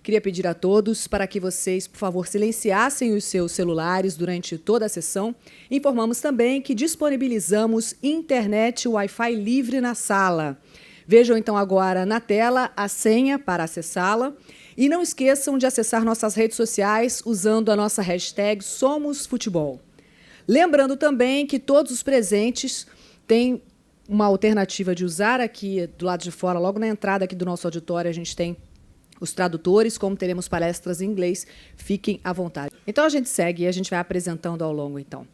Queria pedir a todos para que vocês, por favor, silenciassem os seus celulares durante toda a sessão. Informamos também que disponibilizamos internet Wi-Fi livre na sala. Vejam então agora na tela a senha para acessá-la. E não esqueçam de acessar nossas redes sociais usando a nossa hashtag SomosFutebol. Lembrando também que todos os presentes têm uma alternativa de usar aqui do lado de fora, logo na entrada aqui do nosso auditório, a gente tem os tradutores, como teremos palestras em inglês, fiquem à vontade. Então a gente segue e a gente vai apresentando ao longo, então.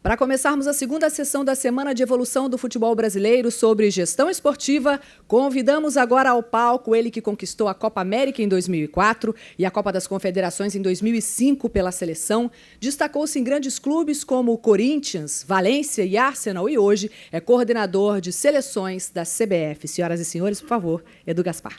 Para começarmos a segunda sessão da Semana de Evolução do Futebol Brasileiro sobre Gestão Esportiva, convidamos agora ao palco ele que conquistou a Copa América em 2004 e a Copa das Confederações em 2005 pela seleção, destacou-se em grandes clubes como Corinthians, Valência e Arsenal e hoje é coordenador de seleções da CBF. Senhoras e senhores, por favor, Edu Gaspar.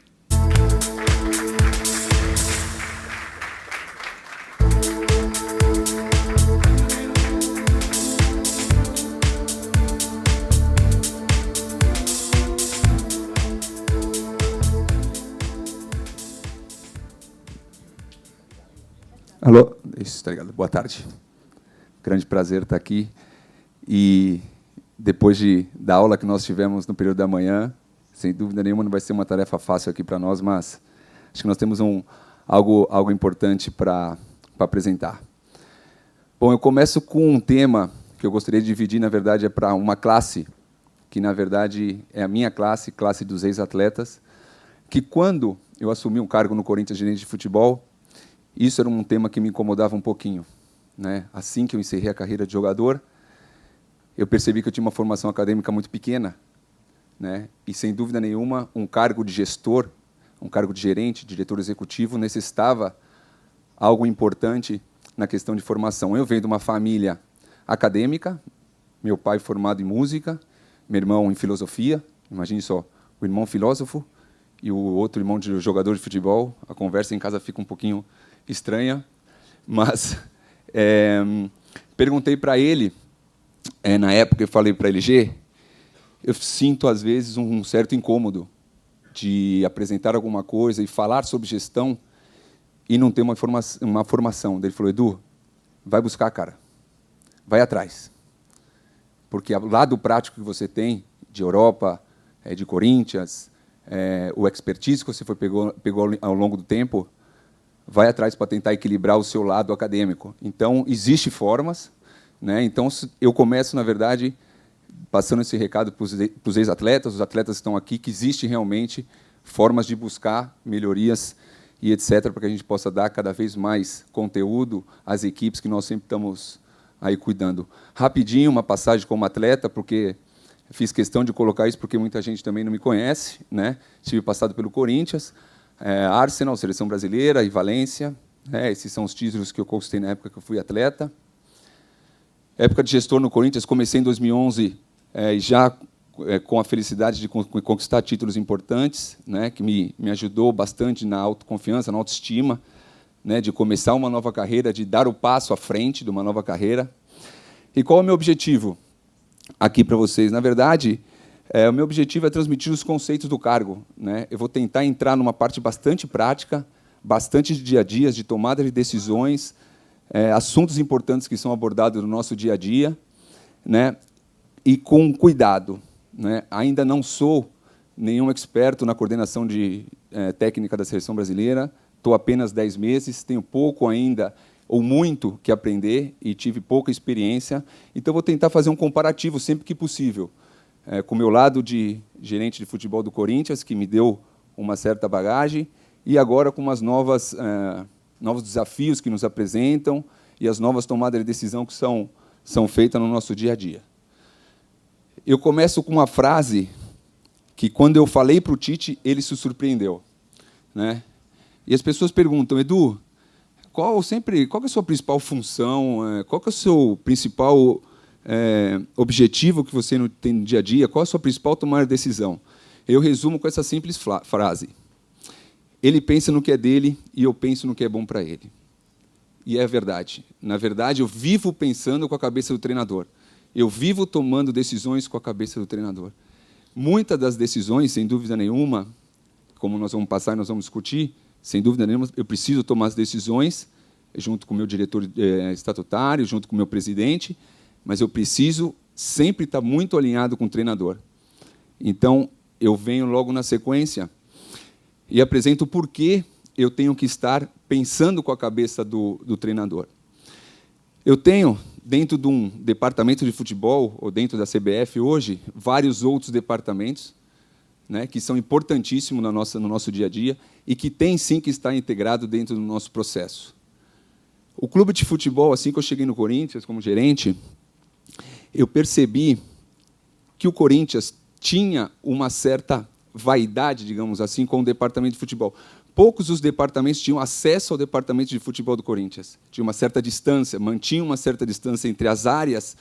Alô, isso, tá ligado. Boa tarde. Grande prazer estar aqui. E depois da aula que nós tivemos no período da manhã, sem dúvida nenhuma não vai ser uma tarefa fácil aqui para nós, mas acho que nós temos algo importante para apresentar. Bom, eu começo com um tema que eu gostaria de dividir, na verdade, é para uma classe, que na verdade é a minha classe, classe dos ex-atletas, que quando eu assumi um cargo no Corinthians, gerente de futebol, isso era um tema que me incomodava um pouquinho, né? Assim que eu encerrei a carreira de jogador, eu percebi que eu tinha uma formação acadêmica muito pequena, né? E, sem dúvida nenhuma, um cargo de gestor, um cargo de gerente, diretor executivo, necessitava algo importante na questão de formação. Eu venho de uma família acadêmica, meu pai formado em música, meu irmão em filosofia, imagine só, o irmão filósofo e o outro irmão de jogador de futebol, a conversa em casa fica um pouquinho estranha, mas perguntei para ele, na época eu falei para ele, G, eu sinto às vezes um certo incômodo de apresentar alguma coisa e falar sobre gestão e não ter uma formação. Ele falou, Edu, vai buscar, cara, vai atrás, porque o lado prático que você tem de Europa, de Corinthians, o expertise que você pegou ao longo do tempo, vai atrás para tentar equilibrar o seu lado acadêmico. Então, existem formas, né? Então, eu começo, na verdade, passando esse recado para os ex-atletas, os atletas estão aqui, que existem realmente formas de buscar melhorias e etc., para que a gente possa dar cada vez mais conteúdo às equipes que nós sempre estamos aí cuidando. Rapidinho, uma passagem como atleta, porque fiz questão de colocar isso, porque muita gente também não me conhece, né? Tive passado pelo Corinthians, Arsenal, Seleção Brasileira e Valência. Esses são os títulos que eu conquistei na época que eu fui atleta. Época de gestor no Corinthians, comecei em 2011, já com a felicidade de conquistar títulos importantes, né, que me ajudou bastante na autoconfiança, na autoestima, né, de começar uma nova carreira, de dar o passo à frente de uma nova carreira. E qual é o meu objetivo aqui para vocês? Na verdade, o meu objetivo é transmitir os conceitos do cargo, né? Eu vou tentar entrar numa parte bastante prática, bastante de dia a dia, de tomada de decisões, assuntos importantes que são abordados no nosso dia a dia, né? E com cuidado, né? Ainda não sou nenhum experto na coordenação técnica da Seleção Brasileira, estou apenas 10 meses, tenho pouco ainda, ou muito, que aprender, e tive pouca experiência, então vou tentar fazer um comparativo sempre que possível, com o meu lado de gerente de futebol do Corinthians, que me deu uma certa bagagem, e agora com umas novos desafios que nos apresentam e as novas tomadas de decisão que são feitas no nosso dia a dia. Eu começo com uma frase que, quando eu falei para o Tite, ele se surpreendeu, né? E as pessoas perguntam, Edu, qual é a sua principal função, qual que é o seu principal objetivo que você tem no dia a dia, qual é a sua principal tomada de decisão? Eu resumo com essa simples frase. Ele pensa no que é dele e eu penso no que é bom para ele. E é verdade. Na verdade, eu vivo pensando com a cabeça do treinador. Eu vivo tomando decisões com a cabeça do treinador. Muitas das decisões, sem dúvida nenhuma, como nós vamos passar e nós vamos discutir, Sem dúvida nenhuma, eu preciso tomar as decisões, junto com o meu diretor estatutário, junto com o meu presidente, mas eu preciso sempre estar muito alinhado com o treinador. Então, eu venho logo na sequência e apresento o porquê eu tenho que estar pensando com a cabeça do treinador. Eu tenho, dentro de um departamento de futebol, ou dentro da CBF hoje, vários outros departamentos, né, que são importantíssimos no nosso dia a dia e que tem, sim, que estar integrado dentro do nosso processo. O clube de futebol, assim que eu cheguei no Corinthians como gerente, eu percebi que o Corinthians tinha uma certa vaidade, digamos assim, com o departamento de futebol. Poucos dos departamentos tinham acesso ao departamento de futebol do Corinthians. Tinha uma certa distância, mantinha uma certa distância entre as áreas,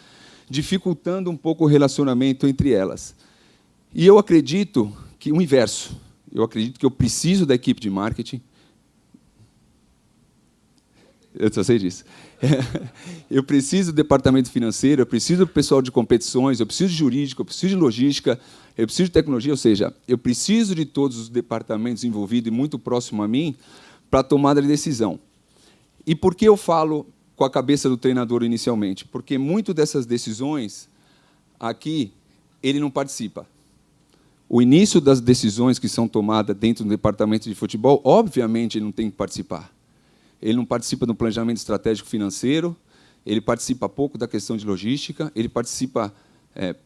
dificultando um pouco o relacionamento entre elas. E eu acredito que o inverso. Eu acredito que eu preciso da equipe de marketing. Eu só sei disso. Eu preciso do departamento financeiro, eu preciso do pessoal de competições, eu preciso de jurídico, eu preciso de logística, eu preciso de tecnologia, ou seja, eu preciso de todos os departamentos envolvidos e muito próximo a mim para a tomada de decisão. E por que eu falo com a cabeça do treinador inicialmente? Porque muito dessas decisões aqui ele não participa. O início das decisões que são tomadas dentro do departamento de futebol, obviamente, ele não tem que participar. Ele não participa do planejamento estratégico financeiro, ele participa pouco da questão de logística, ele participa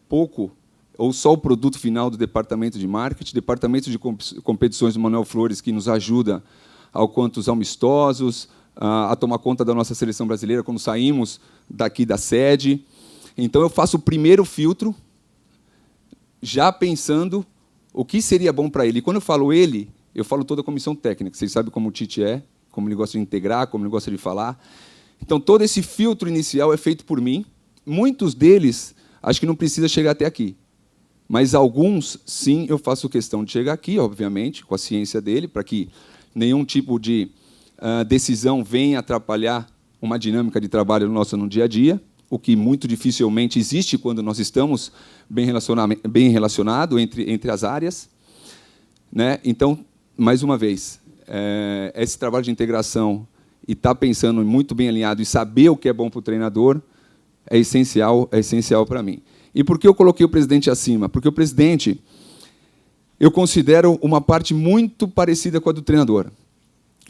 pouco ou só o produto final do departamento de marketing, departamento de competições do Manuel Flores, que nos ajuda ao quanto os amistosos, a tomar conta da nossa seleção brasileira quando saímos daqui da sede. Então, eu faço o primeiro filtro, já pensando o que seria bom para ele. E quando eu falo ele, eu falo toda a comissão técnica. Vocês sabem como o Tite é, como ele gosta de integrar, como ele gosta de falar. Então, todo esse filtro inicial é feito por mim. Muitos deles, acho que não precisa chegar até aqui. Mas alguns, sim, eu faço questão de chegar aqui, obviamente, com a ciência dele, para que nenhum tipo de decisão venha atrapalhar uma dinâmica de trabalho nossa no dia a dia, o que muito dificilmente existe quando nós estamos bem relacionados entre as áreas, né? Então, mais uma vez, esse trabalho de integração e estar pensando muito bem alinhado e saber o que é bom para o treinador é essencial para mim. E por que eu coloquei o presidente acima? Porque o presidente, eu considero uma parte muito parecida com a do treinador.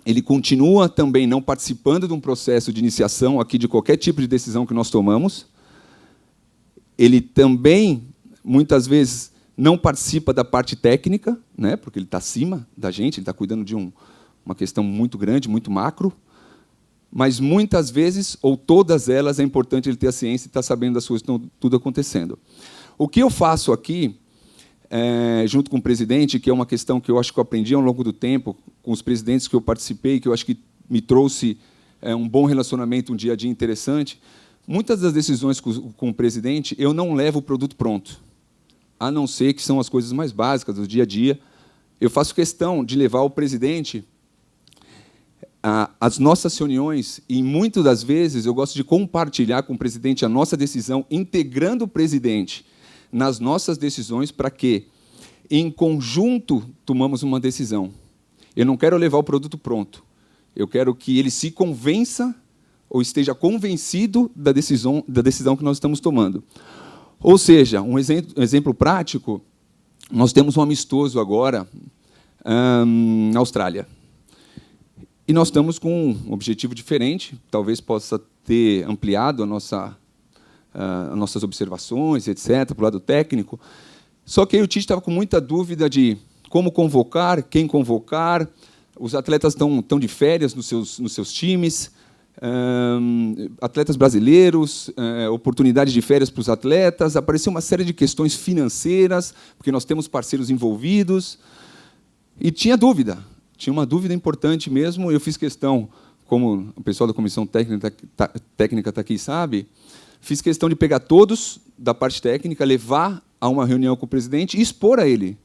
Ele continua também não participando de um processo de iniciação aqui de qualquer tipo de decisão que nós tomamos. Ele também, muitas vezes, não participa da parte técnica, né, porque ele está acima da gente, ele está cuidando de uma questão muito grande, muito macro, mas muitas vezes, ou todas elas, é importante ele ter a ciência e estar sabendo das coisas que estão tudo acontecendo. O que eu faço aqui, junto com o presidente, que é uma questão que eu acho que eu aprendi ao longo do tempo, com os presidentes que eu participei, que eu acho que me trouxe um bom relacionamento, um dia a dia interessante, muitas das decisões com o presidente, eu não levo o produto pronto, a não ser que são as coisas mais básicas do dia a dia. Eu faço questão de levar o presidente às nossas reuniões, e muitas das vezes eu gosto de compartilhar com o presidente a nossa decisão, integrando o presidente nas nossas decisões, para que, em conjunto, tomamos uma decisão. Eu não quero levar o produto pronto. Eu quero que ele se convença ou esteja convencido da decisão que nós estamos tomando. Ou seja, um exemplo prático, nós temos um amistoso agora na Austrália. E nós estamos com um objetivo diferente, talvez possa ter ampliado as nossas observações, etc., para o lado técnico. Só que aí o Tite estava com muita dúvida de como convocar, quem convocar. Os atletas estão de férias nos seus times, atletas brasileiros, oportunidade de férias para os atletas. Apareceu uma série de questões financeiras, porque nós temos parceiros envolvidos. E tinha dúvida, tinha uma dúvida importante mesmo. Eu fiz questão, como o pessoal da comissão técnica está aqui sabe, fiz questão de pegar todos da parte técnica, levar a uma reunião com o presidente e expor a ele.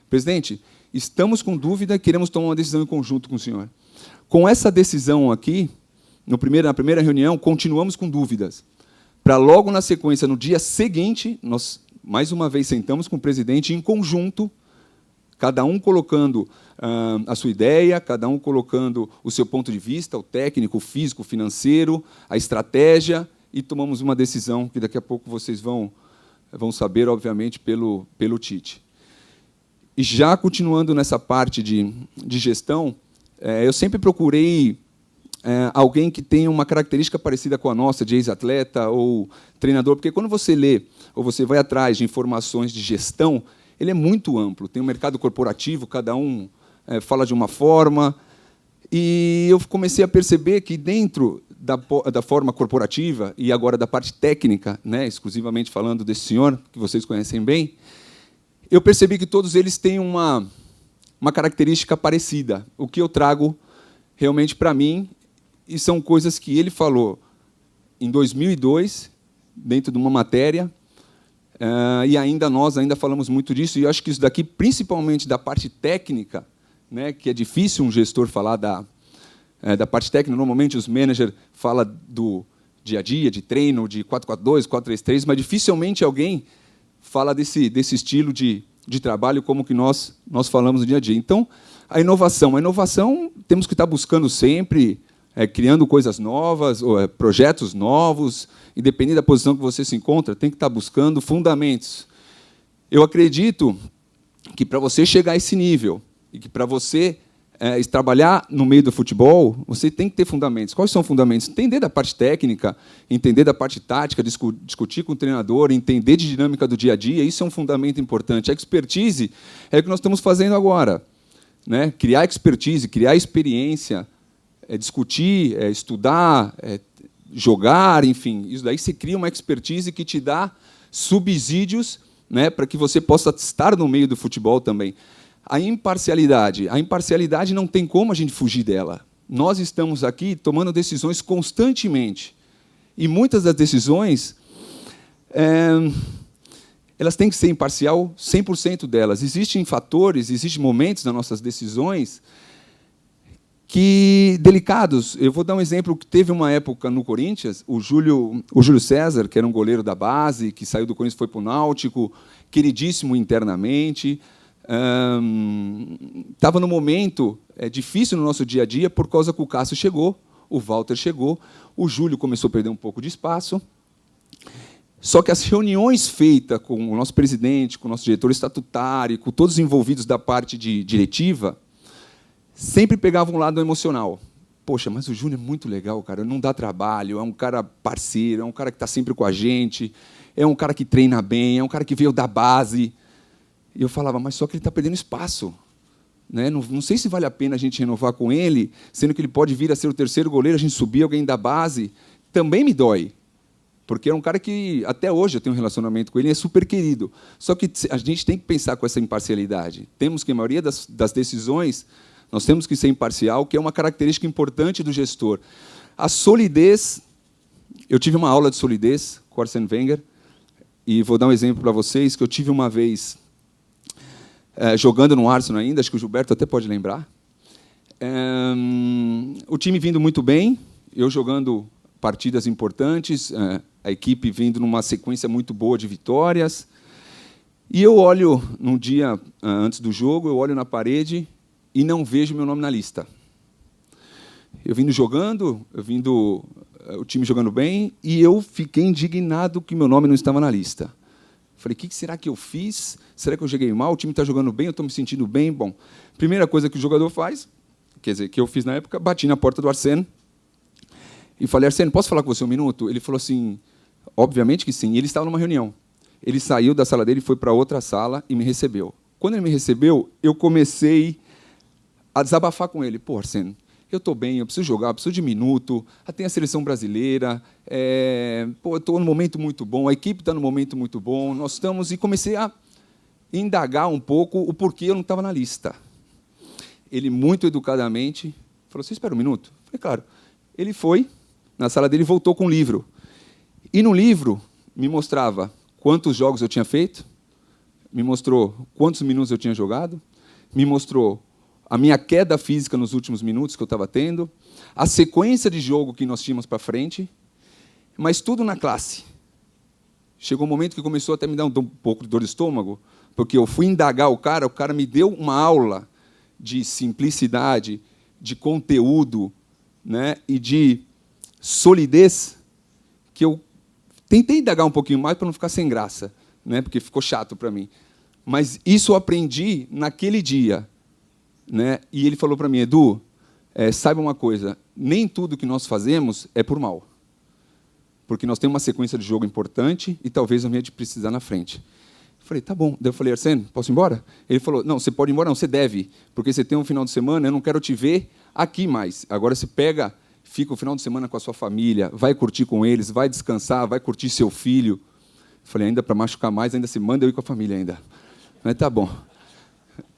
Presidente, estamos com dúvida e queremos tomar uma decisão em conjunto com o senhor. Com essa decisão aqui, na primeira reunião, continuamos com dúvidas. Para logo na sequência, no dia seguinte, nós, mais uma vez, sentamos com o presidente em conjunto, cada um colocando a sua ideia, cada um colocando o seu ponto de vista, o técnico, o físico, o financeiro, a estratégia, e tomamos uma decisão que daqui a pouco vocês vão saber, obviamente, pelo Tite. E já continuando nessa parte de gestão, eu sempre procurei alguém que tenha uma característica parecida com a nossa, de ex-atleta ou treinador, porque quando você lê ou você vai atrás de informações de gestão, ele é muito amplo. Tem um mercado corporativo, cada um fala de uma forma, e eu comecei a perceber que dentro da forma corporativa e agora da parte técnica, né, exclusivamente falando desse senhor, que vocês conhecem bem, eu percebi que todos eles têm uma característica parecida. O que eu trago realmente para mim, e são coisas que ele falou em 2002, dentro de uma matéria, e nós ainda falamos muito disso, e eu acho que isso daqui, principalmente da parte técnica, né, que é difícil um gestor falar da parte técnica. Normalmente os managers falam do dia a dia, de treino, de 4-4-2, 4-3-3, mas dificilmente alguém fala desse estilo de trabalho como que nós falamos no dia a dia. Então, a inovação temos que estar buscando sempre, criando coisas novas, projetos novos, independente da posição que você se encontra, tem que estar buscando fundamentos. Eu acredito que para você chegar a esse nível, e que para você trabalhar no meio do futebol, você tem que ter fundamentos. Quais são os fundamentos? Entender da parte técnica, entender da parte tática, discutir com o treinador, entender de dinâmica do dia a dia, isso é um fundamento importante. A expertise é o que nós estamos fazendo agora, né? Criar expertise, criar experiência, discutir, estudar, jogar, enfim. Isso daí você cria uma expertise que te dá subsídios, né, para que você possa estar no meio do futebol também. A imparcialidade não tem como a gente fugir dela. Nós estamos aqui tomando decisões constantemente. E muitas das decisões, elas têm que ser imparcial 100% delas. Existem fatores, existem momentos nas nossas decisões que delicados. Eu vou dar um exemplo que teve uma época no Corinthians, o Júlio César, que era um goleiro da base, que saiu do Corinthians e foi para o Náutico, queridíssimo internamente, estava num momento difícil no nosso dia a dia por causa que o Cássio chegou, o Walter chegou, o Júlio começou a perder um pouco de espaço. Só que as reuniões feitas com o nosso presidente, com o nosso diretor estatutário, com todos os envolvidos da parte diretiva, sempre pegavam um lado emocional. Poxa, mas o Júnior é muito legal, cara, não dá trabalho, é um cara parceiro, é um cara que está sempre com a gente, é um cara que treina bem, é um cara que veio da base. E eu falava, mas só que ele está perdendo espaço, né? Não sei se vale a pena a gente renovar com ele, sendo que ele pode vir a ser o terceiro goleiro, a gente subir alguém da base. Também me dói, porque é um cara que, até hoje, eu tenho um relacionamento com ele, é super querido. Só que a gente tem que pensar com essa imparcialidade. Temos que, a maioria das decisões, nós temos que ser imparcial, que é uma característica importante do gestor. A solidez, eu tive uma aula de solidez com o Arsène Wenger, e vou dar um exemplo para vocês, que eu tive uma vez, jogando no Arsenal ainda, acho que o Gilberto até pode lembrar, o time vindo muito bem, eu jogando partidas importantes, a equipe vindo numa sequência muito boa de vitórias, e eu olho, num dia antes do jogo, eu olho na parede e não vejo meu nome na lista. Eu vindo jogando, o time jogando bem, e eu fiquei indignado que meu nome não estava na lista. Falei, o que será que eu fiz? Será que eu joguei mal? O time está jogando bem, eu estou me sentindo bem? Bom, primeira coisa que o jogador faz, quer dizer, que eu fiz na época, bati na porta do Arsène e falei, Arsène, posso falar com você um minuto? Ele falou assim, obviamente que sim. E ele estava numa reunião. Ele saiu da sala dele, foi para outra sala e me recebeu. Quando ele me recebeu, eu comecei a desabafar com ele. Pô, Arsène, eu estou bem, eu preciso jogar, eu preciso de minuto, tem a seleção brasileira, eu estou num momento muito bom, a equipe está num momento muito bom, nós estamos... E comecei a indagar um pouco o porquê eu não estava na lista. Ele, muito educadamente, falou, você espera um minuto? Eu falei, claro. Ele foi, na sala dele, voltou com um livro. E no livro me mostrava quantos jogos eu tinha feito, me mostrou quantos minutos eu tinha jogado, me mostrou a minha queda física nos últimos minutos que eu estava tendo, a sequência de jogo que nós tínhamos para frente, mas tudo na classe. Chegou um momento que começou até a me dar um pouco de dor de estômago, porque eu fui indagar o cara me deu uma aula de simplicidade, de conteúdo, né, e de solidez, que eu tentei indagar um pouquinho mais para não ficar sem graça, né, porque ficou chato para mim. Mas isso eu aprendi naquele dia, né? E ele falou para mim: Edu, saiba uma coisa, nem tudo que nós fazemos é por mal. Porque nós temos uma sequência de jogo importante e talvez eu venha de precisar na frente. Eu falei: tá bom. Daí eu falei: Arsênio, posso ir embora? Ele falou: não, você pode ir embora, não, você deve, porque você tem um final de semana, eu não quero te ver aqui mais. Agora você fica o final de semana com a sua família, vai curtir com eles, vai descansar, vai curtir seu filho. Eu falei: ainda para machucar mais, ainda se manda eu ir com a família ainda. Mas tá bom,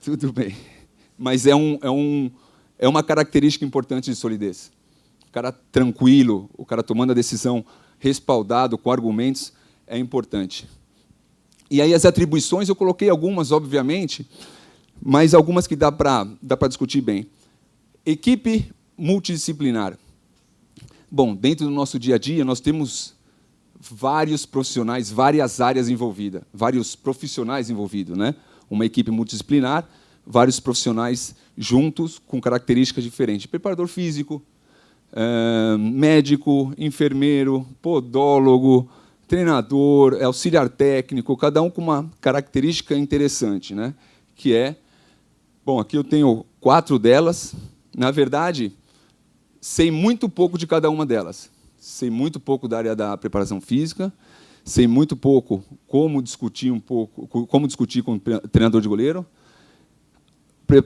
tudo bem. Mas é uma característica importante de solidez. O cara tranquilo, o cara tomando a decisão respaldado, com argumentos, é importante. E aí as atribuições, eu coloquei algumas, obviamente, mas algumas que dá para discutir bem. Equipe multidisciplinar. Bom, dentro do nosso dia a dia, nós temos vários profissionais, várias áreas envolvidas, vários profissionais envolvidos, né? Uma equipe multidisciplinar, vários profissionais juntos, com características diferentes. Preparador físico, médico, enfermeiro, podólogo, treinador, auxiliar técnico, cada um com uma característica interessante, né? Que é, bom, aqui eu tenho 4 delas. Na verdade, sei muito pouco de cada uma delas. Sei muito pouco da área da preparação física, sei muito pouco como discutir com o treinador de goleiro,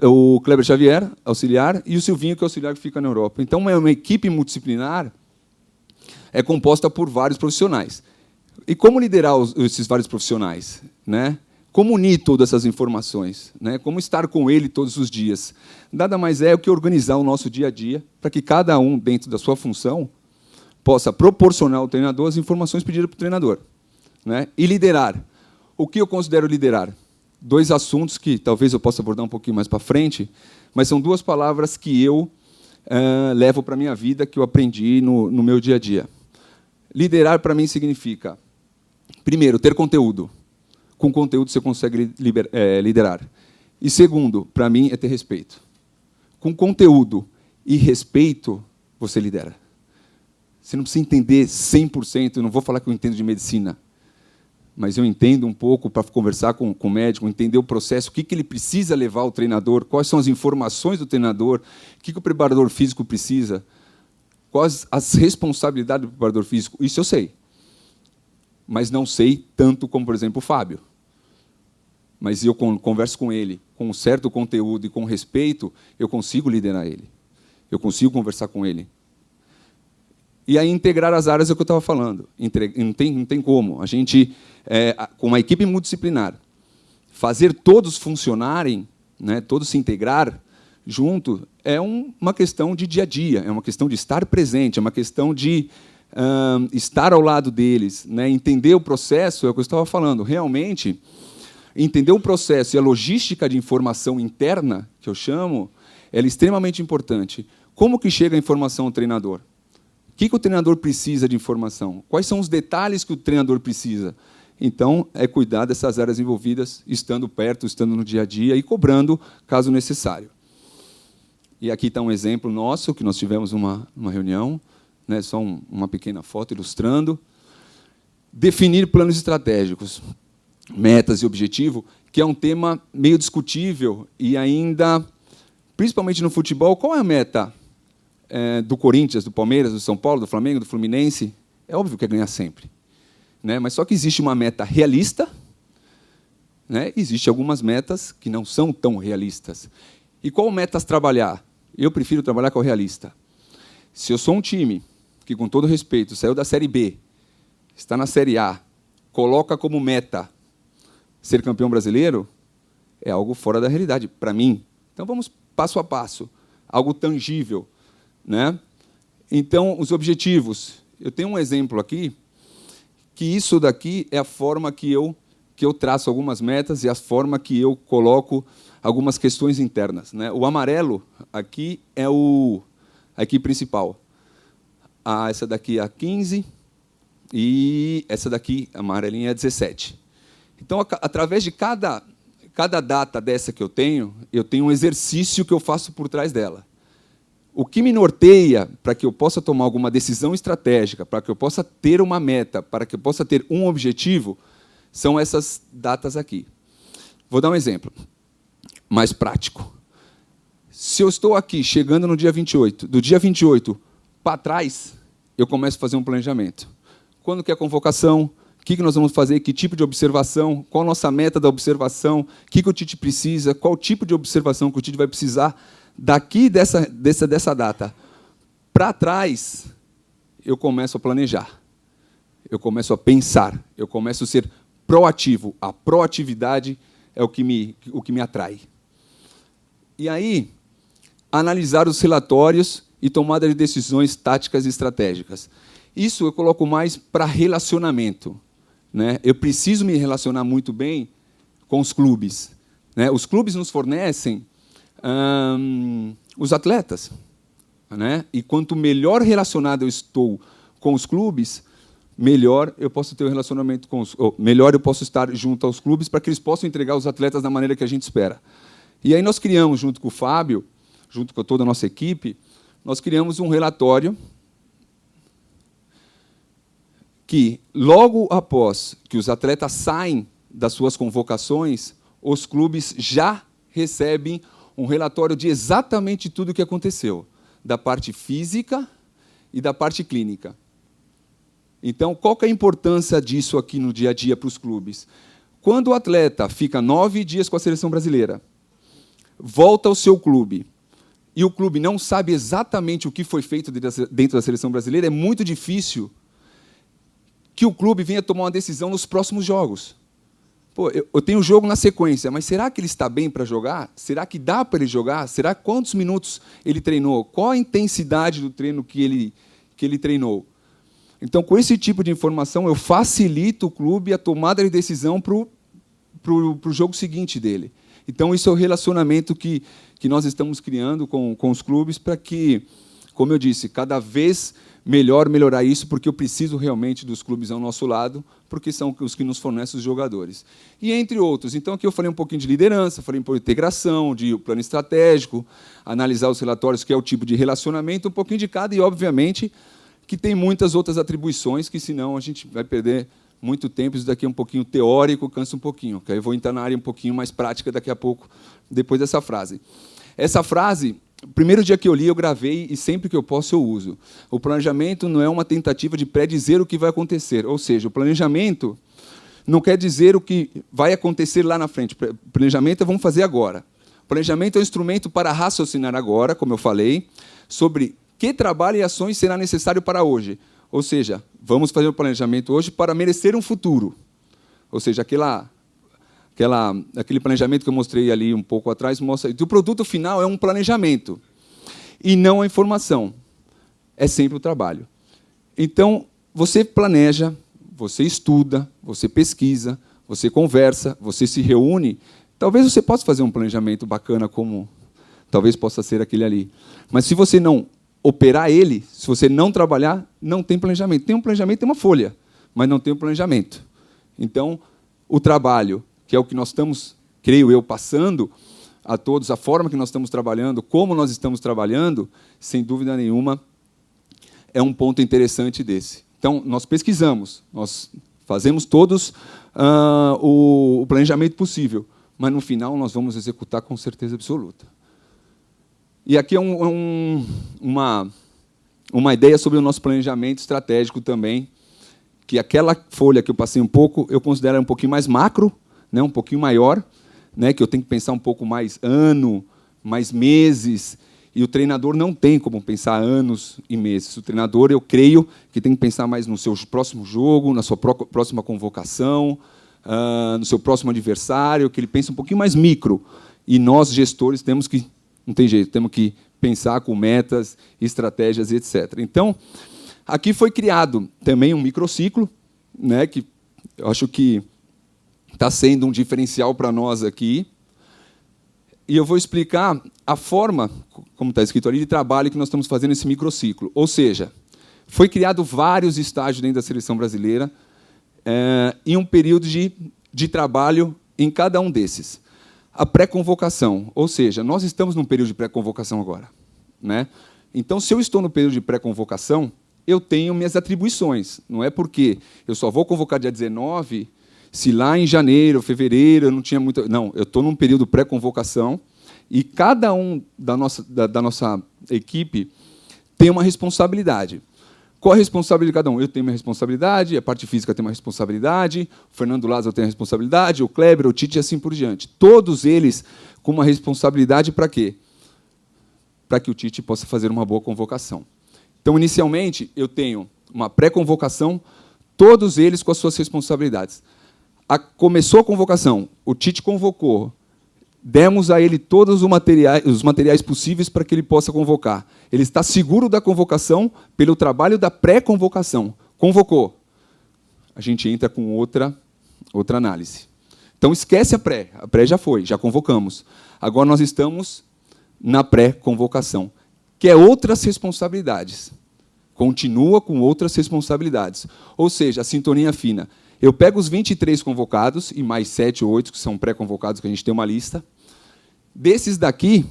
o Kleber Xavier, auxiliar, e o Silvinho, que é auxiliar que fica na Europa. Então, é uma equipe multidisciplinar, é composta por vários profissionais. E como liderar esses vários profissionais, né? Como unir todas essas informações, né? Como estar com ele todos os dias? Nada mais é do que organizar o nosso dia a dia para que cada um, dentro da sua função, possa proporcionar ao treinador as informações pedidas para o treinador, né? E liderar. O que eu considero liderar? 2 assuntos que talvez eu possa abordar um pouquinho mais para frente, mas são 2 palavras que eu levo para a minha vida, que eu aprendi no meu dia a dia. Liderar, para mim, significa, primeiro, ter conteúdo. Com conteúdo você consegue liderar. E segundo, para mim, é ter respeito. Com conteúdo e respeito, você lidera. Você não precisa entender 100%, eu não vou falar que eu entendo de medicina, mas eu entendo um pouco para conversar com o médico, entender o processo, o que ele precisa levar ao treinador, quais são as informações do treinador, o que o preparador físico precisa, quais as responsabilidades do preparador físico. Isso eu sei. Mas não sei tanto como, por exemplo, o Fábio. Mas eu converso com ele com um certo conteúdo e com respeito, eu consigo liderar ele. Eu consigo conversar com ele. E aí integrar as áreas é o que eu estava falando. Não tem como. A gente, com uma equipe multidisciplinar, fazer todos funcionarem, né, todos se integrar junto, é uma questão de dia a dia, é uma questão de estar presente, é uma questão de estar ao lado deles, né, entender o processo, é o que eu estava falando. Realmente, entender o processo e a logística de informação interna, que eu chamo, ela é extremamente importante. Como que chega a informação ao treinador? O que o treinador precisa de informação? Quais são os detalhes que o treinador precisa? Então, é cuidar dessas áreas envolvidas, estando perto, estando no dia a dia e cobrando, caso necessário. E aqui está um exemplo nosso, que nós tivemos uma reunião, né, só uma pequena foto ilustrando. Definir planos estratégicos, metas e objetivo, que é um tema meio discutível e ainda, principalmente no futebol, qual é a meta do Corinthians, do Palmeiras, do São Paulo, do Flamengo, do Fluminense? É óbvio que é ganhar sempre, né? Mas só que existe uma meta realista, né? Existem algumas metas que não são tão realistas. E qual metas trabalhar? Eu prefiro trabalhar com o realista. Se eu sou um time que, com todo respeito, saiu da Série B, está na Série A, coloca como meta ser campeão brasileiro, é algo fora da realidade, para mim. Então, vamos passo a passo, algo tangível, né? Então, os objetivos. Eu tenho um exemplo aqui, que isso daqui é a forma que eu traço algumas metas e a forma que eu coloco algumas questões internas, né? O amarelo aqui é a equipe principal. Essa daqui é a 15 e essa daqui, a amarelinha, é a 17. Então, através de cada cada data dessa que eu tenho um exercício que eu faço por trás dela. O que me norteia para que eu possa tomar alguma decisão estratégica, para que eu possa ter uma meta, para que eu possa ter um objetivo, são essas datas aqui. Vou dar um exemplo mais prático. Se eu estou aqui, chegando no dia 28, do dia 28 para trás, eu começo a fazer um planejamento. Quando que é a convocação? O que nós vamos fazer? Que tipo de observação? Qual a nossa meta da observação? O que o Tite precisa? Qual tipo de observação que o Tite vai precisar? Daqui dessa data para trás, eu começo a planejar. Eu começo a pensar. Eu começo a ser proativo. A proatividade é o que me atrai. E aí, analisar os relatórios e tomada de decisões táticas e estratégicas. Isso eu coloco mais para relacionamento, né? Eu preciso me relacionar muito bem com os clubes, né? Os clubes nos fornecem os atletas, né? E quanto melhor relacionado eu estou com os clubes, melhor eu posso ter um relacionamento melhor eu posso estar junto aos clubes para que eles possam entregar os atletas da maneira que a gente espera. E aí nós criamos, junto com o Fábio, junto com toda a nossa equipe, nós criamos um relatório que, logo após que os atletas saem das suas convocações, os clubes já recebem um relatório de exatamente tudo o que aconteceu, da parte física e da parte clínica. Então, qual que é a importância disso aqui no dia a dia para os clubes? Quando o atleta fica 9 dias com a seleção brasileira, volta ao seu clube, e o clube não sabe exatamente o que foi feito dentro da seleção brasileira, é muito difícil que o clube venha tomar uma decisão nos próximos jogos. Pô, eu tenho um jogo na sequência, mas será que ele está bem para jogar? Será que dá para ele jogar? Será quantos minutos ele treinou? Qual a intensidade do treino que ele treinou? Então, com esse tipo de informação, eu facilito o clube a tomada de decisão para o jogo seguinte dele. Então, isso é o relacionamento que nós estamos criando com os clubes para que, como eu disse, cada vez melhorar isso, porque eu preciso realmente dos clubes ao nosso lado, porque são os que nos fornecem os jogadores. E entre outros. Então, aqui eu falei um pouquinho de liderança, falei um pouco de integração, de plano estratégico, analisar os relatórios, que é o tipo de relacionamento, um pouquinho de cada, e, obviamente, que tem muitas outras atribuições, que, senão, a gente vai perder muito tempo. Isso daqui é um pouquinho teórico, cansa um pouquinho. Okay? Eu vou entrar na área um pouquinho mais prática daqui a pouco, depois dessa frase. Essa frase, o primeiro dia que eu li, eu gravei, e sempre que eu posso eu uso. O planejamento não é uma tentativa de predizer o que vai acontecer. Ou seja, o planejamento não quer dizer o que vai acontecer lá na frente. O planejamento é vamos fazer agora. O planejamento é um instrumento para raciocinar agora, como eu falei, sobre que trabalho e ações será necessário para hoje. Ou seja, vamos fazer o planejamento hoje para merecer um futuro. Ou seja, aquele planejamento que eu mostrei ali um pouco atrás mostra que o produto final é um planejamento e não a informação. É sempre o trabalho. Então, você planeja, você estuda, você pesquisa, você conversa, você se reúne. Talvez você possa fazer um planejamento bacana como talvez possa ser aquele ali. Mas se você não operar ele, se você não trabalhar, não tem planejamento. Tem um planejamento, tem uma folha, mas não tem um planejamento. Então, o trabalho, que é o que nós estamos, creio eu, passando a todos, a forma que nós estamos trabalhando, como nós estamos trabalhando, sem dúvida nenhuma, é um ponto interessante desse. Então, nós pesquisamos, nós fazemos todos o planejamento possível, mas, no final, nós vamos executar com certeza absoluta. E aqui é uma ideia sobre o nosso planejamento estratégico também, que aquela folha que eu passei um pouco, eu considero um pouquinho mais macro, né, um pouquinho maior, né, que eu tenho que pensar um pouco mais ano, mais meses, e o treinador não tem como pensar anos e meses. O treinador, eu creio, que tem que pensar mais no seu próximo jogo, na sua próxima convocação, no seu próximo adversário, que ele pensa um pouquinho mais micro. E nós, gestores, temos que, não tem jeito, temos que pensar com metas, estratégias, etc. Então, aqui foi criado também um microciclo, né, que eu acho que está sendo um diferencial para nós aqui. E eu vou explicar a forma, como está escrito ali, de trabalho que nós estamos fazendo nesse microciclo. Ou seja, foi criado vários estágios dentro da seleção brasileira, em um período de trabalho em cada um desses. a pré-convocação, ou seja, nós estamos num período de pré-convocação agora, né? Então, se eu estou no período de pré-convocação, eu tenho minhas atribuições. Não é porque eu só vou convocar dia 19, se lá em janeiro, fevereiro, eu não tinha muito... Não, eu estou num período pré-convocação e cada um da nossa equipe tem uma responsabilidade. Qual a responsabilidade de cada um? Eu tenho minha responsabilidade, a parte física tem uma responsabilidade, o Fernando Lázaro tem a responsabilidade, o Kleber, o Tite e assim por diante. Todos eles com uma responsabilidade para quê? Para que o Tite possa fazer uma boa convocação. Então, inicialmente, eu tenho uma pré-convocação, todos eles com as suas responsabilidades. Começou a convocação, o Tite convocou, demos a ele todos os materiais possíveis para que ele possa convocar. Ele está seguro da convocação pelo trabalho da pré-convocação. Convocou. A gente entra com outra análise. Então, esquece a pré. A pré já foi, já convocamos. Agora nós estamos na pré-convocação, que é outras responsabilidades. Continua com outras responsabilidades. Ou seja, a sintonia fina. Eu pego os 23 convocados, e mais 7 ou 8 que são pré-convocados, que a gente tem uma lista. Desses daqui,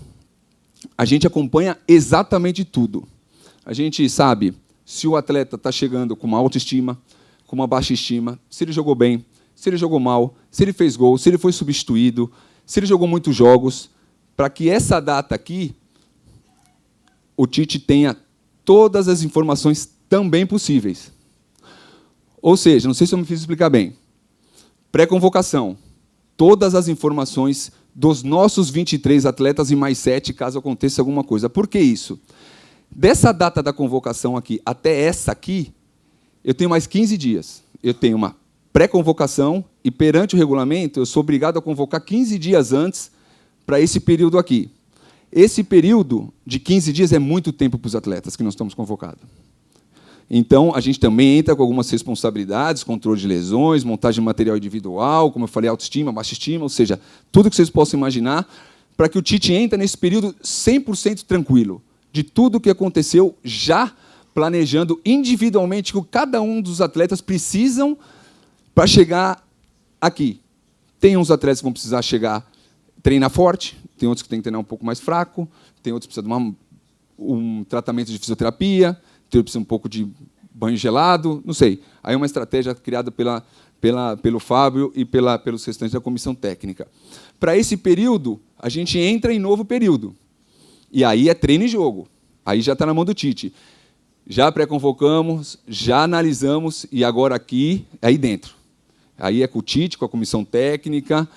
a gente acompanha exatamente tudo. A gente sabe se o atleta está chegando com uma autoestima, com uma baixa estima, se ele jogou bem, se ele jogou mal, se ele fez gol, se ele foi substituído, se ele jogou muitos jogos, para que essa data aqui, o Tite tenha todas as informações também possíveis. Ou seja, não sei se eu me fiz explicar bem. Pré-convocação, todas as informações dos nossos 23 atletas e mais 7, caso aconteça alguma coisa. Por que isso? Dessa data da convocação aqui até essa aqui, eu tenho mais 15 dias. Eu tenho uma pré-convocação e, perante o regulamento, eu sou obrigado a convocar 15 dias antes para esse período aqui. Esse período de 15 dias é muito tempo para os atletas que nós estamos convocados. Então, a gente também entra com algumas responsabilidades, controle de lesões, montagem de material individual, como eu falei, autoestima, baixa estima, ou seja, tudo que vocês possam imaginar, para que o Tite entre nesse período 100% tranquilo, de tudo o que aconteceu, já planejando individualmente o que cada um dos atletas precisam para chegar aqui. Tem uns atletas que vão precisar treinar forte, tem outros que têm que treinar um pouco mais fraco, tem outros que precisam tomar um tratamento de fisioterapia, tem outros que precisam um pouco de banho gelado, não sei. Aí é uma estratégia criada pelo Fábio e pelos restantes da comissão técnica. Para esse período, a gente entra em novo período. E aí é treino e jogo. Aí já está na mão do Tite. Já pré-convocamos, já analisamos, e agora aqui, aí dentro. Aí é com o Tite, com a comissão técnica,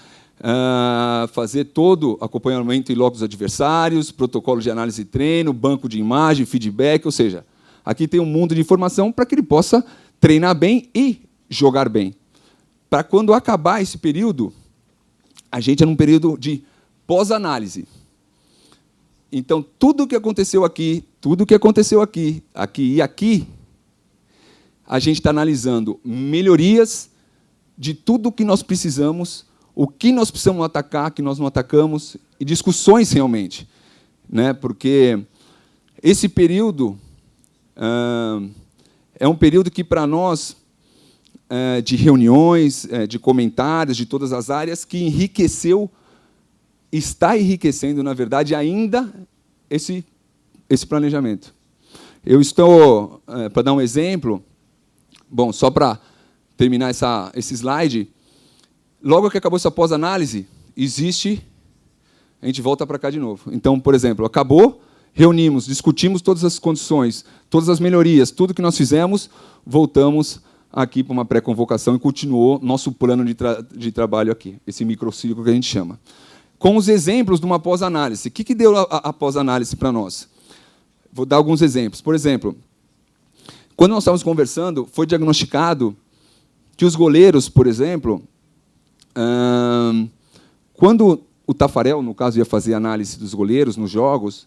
fazer todo o acompanhamento em logo dos adversários, protocolo de análise e treino, banco de imagem, feedback, ou seja, aqui tem um mundo de informação para que ele possa treinar bem e jogar bem. Para quando acabar esse período, a gente é num período de pós-análise. Então, tudo o que aconteceu aqui, aqui e aqui, a gente está analisando melhorias de tudo o que nós precisamos, o que nós precisamos atacar, que nós não atacamos, e discussões realmente. Né? Porque esse período é um período que, para nós, de reuniões, de comentários, de todas as áreas, que enriqueceu, está enriquecendo, na verdade, ainda esse planejamento. Eu estou, para dar um exemplo, bom, só para terminar esse slide, logo que acabou essa pós-análise, a gente volta para cá de novo. Então, por exemplo, acabou, reunimos, discutimos todas as condições, todas as melhorias, tudo que nós fizemos, voltamos aqui para uma pré-convocação e continuou nosso plano de trabalho aqui, esse microciclo que a gente chama. Com os exemplos de uma pós-análise. O que deu a pós-análise para nós? Vou dar alguns exemplos. Por exemplo, quando nós estávamos conversando, foi diagnosticado que os goleiros, por exemplo, quando o Tafarel, no caso, ia fazer análise dos goleiros nos jogos,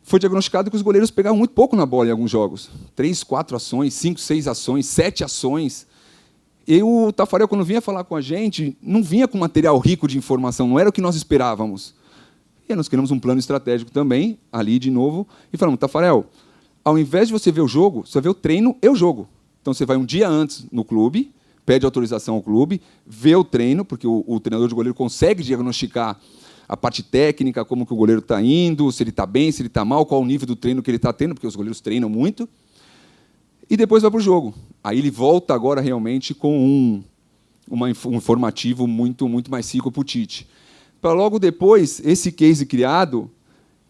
foi diagnosticado que os goleiros pegavam muito pouco na bola em alguns jogos. 3, 4 ações, 5, 6 ações, 7 ações. E o Tafarel, quando vinha falar com a gente, não vinha com material rico de informação, não era o que nós esperávamos. E aí nós criamos um plano estratégico também, ali de novo, e falamos, Tafarel, ao invés de você ver o jogo, você vai ver o treino e o jogo. Então, você vai um dia antes no clube, pede autorização ao clube, vê o treino, porque o treinador de goleiro consegue diagnosticar a parte técnica, como que o goleiro está indo, se ele está bem, se ele está mal, qual o nível do treino que ele está tendo, porque os goleiros treinam muito, e depois vai para o jogo. Aí ele volta agora realmente com um informativo muito mais rico para o Tite. Para logo depois, esse case criado,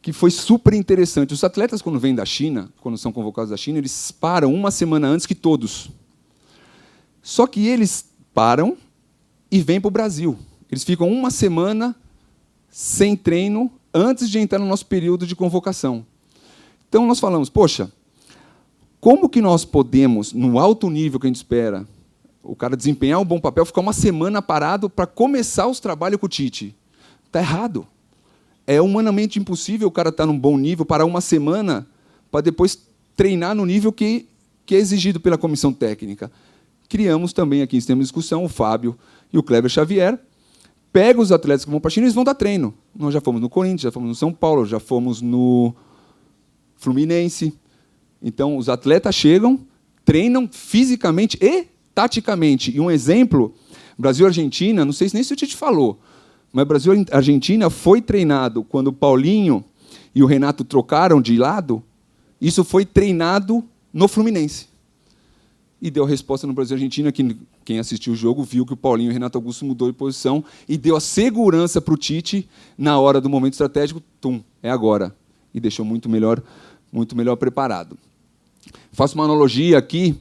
que foi super interessante. Os atletas, quando vêm da China, quando são convocados da China, eles param uma semana antes que todos. Só que eles param e vêm para o Brasil. Eles ficam uma semana sem treino antes de entrar no nosso período de convocação. Então, nós falamos, poxa, como que nós podemos, no alto nível que a gente espera, o cara desempenhar um bom papel, ficar uma semana parado para começar os trabalhos com o Tite? Está errado. É humanamente impossível o cara estar num bom nível, parar uma semana para depois treinar no nível que é exigido pela comissão técnica. Criamos também aqui em sistema de discussão o Fábio e o Kleber Xavier. Pega os atletas que vão para a China e eles vão dar treino. Nós já fomos no Corinthians, já fomos no São Paulo, já fomos no Fluminense. Então, os atletas chegam, treinam fisicamente e taticamente. E um exemplo, Brasil e Argentina, não sei nem se o Tite falou, mas Brasil e Argentina foi treinado quando o Paulinho e o Renato trocaram de lado, isso foi treinado no Fluminense. E deu a resposta no Brasil e Argentina, que quem assistiu o jogo viu que o Paulinho e o Renato Augusto mudou de posição e deu a segurança para o Tite na hora do momento estratégico, é agora. E deixou muito melhor preparado. Faço uma analogia aqui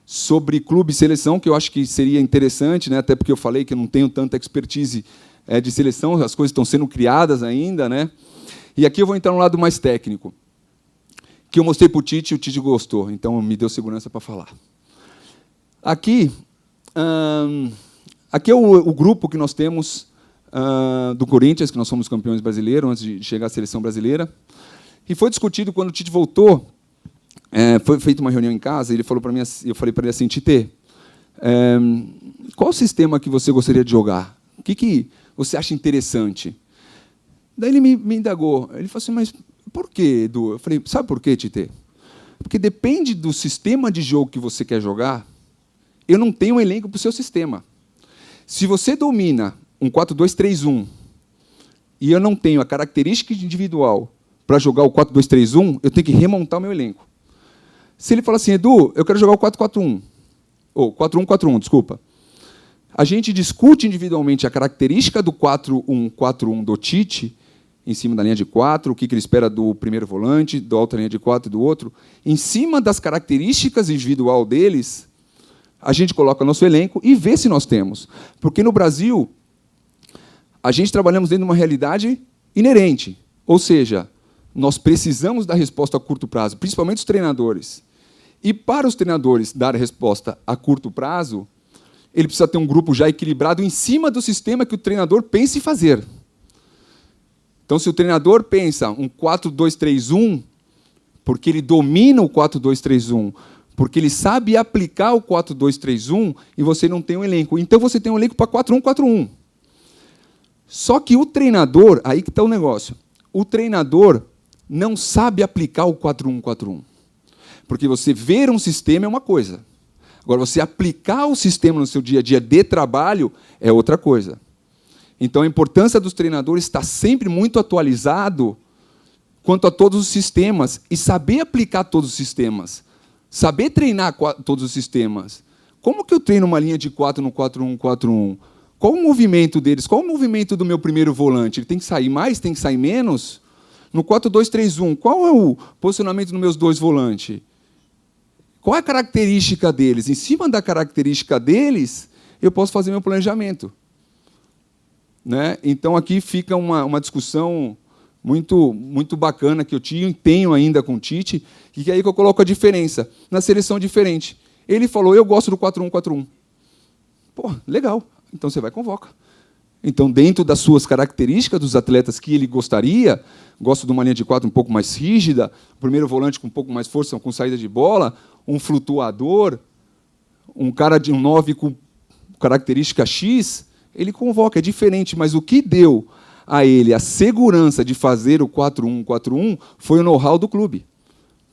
sobre clube e seleção, que eu acho que seria interessante, né? Até porque eu falei que eu não tenho tanta expertise de seleção, as coisas estão sendo criadas ainda, né? E aqui eu vou entrar no lado mais técnico, que eu mostrei para o Tite e o Tite gostou, então me deu segurança para falar. Aqui é o grupo que nós temos do Corinthians, que nós somos campeões brasileiros, antes de chegar à seleção brasileira. E foi discutido quando o Tite voltou, foi feita uma reunião em casa, e ele falou para mim, eu falei para ele assim, Tite, qual o sistema que você gostaria de jogar? O que você acha interessante? Daí ele me indagou. Ele falou assim, mas por quê, Edu? Eu falei, sabe por quê, Tite? Porque depende do sistema de jogo que você quer jogar, eu não tenho um elenco para o seu sistema. Se você domina um 4-2-3-1 e eu não tenho a característica individual para jogar o 4-2-3-1, eu tenho que remontar o meu elenco. Se ele fala assim, Edu, eu quero jogar o 4-4-1, ou 4-1-4-1, desculpa. A gente discute individualmente a característica do 4-1-4-1 do Tite, em cima da linha de 4, o que ele espera do primeiro volante, da outra linha de 4 e do outro. Em cima das características individuais deles, a gente coloca nosso elenco e vê se nós temos. Porque no Brasil, a gente trabalhamos dentro de uma realidade inerente. Ou seja, nós precisamos dar resposta a curto prazo, principalmente os treinadores. E para os treinadores dar resposta a curto prazo, ele precisa ter um grupo já equilibrado em cima do sistema que o treinador pensa em fazer. Então, se o treinador pensa um 4-2-3-1, porque ele domina o 4-2-3-1, porque ele sabe aplicar o 4-2-3-1, e você não tem um elenco. Então, você tem um elenco para 4-1-4-1. Só que o treinador, aí que está o negócio, o treinador não sabe aplicar o 4-1-4-1. Porque você ver um sistema é uma coisa. Agora, você aplicar o sistema no seu dia a dia de trabalho é outra coisa. Então, a importância dos treinadores está sempre muito atualizado quanto a todos os sistemas e saber aplicar todos os sistemas. Saber treinar todos os sistemas. Como que eu treino uma linha de 4 no 4-1-4-1? Qual o movimento deles? Qual o movimento do meu primeiro volante? Ele tem que sair mais? Tem que sair menos? No 4-2-3-1, qual é o posicionamento dos meus dois volantes? Qual é a característica deles? Em cima da característica deles, eu posso fazer meu planejamento. Né? Então, aqui fica uma discussão muito bacana que eu tinha e tenho ainda com o Tite, e que é aí que eu coloco a diferença. Na seleção diferente. Ele falou, eu gosto do 4-1-4-1. Pô, legal. Então, você vai e convoca. Então, dentro das suas características, dos atletas que ele gostaria, gosto de uma linha de 4 um pouco mais rígida, o primeiro volante com um pouco mais força, com saída de bola, um flutuador, um cara de um 9 com característica X, ele convoca, é diferente, mas o que deu a ele a segurança de fazer o 4-1-4-1 foi o know-how do clube.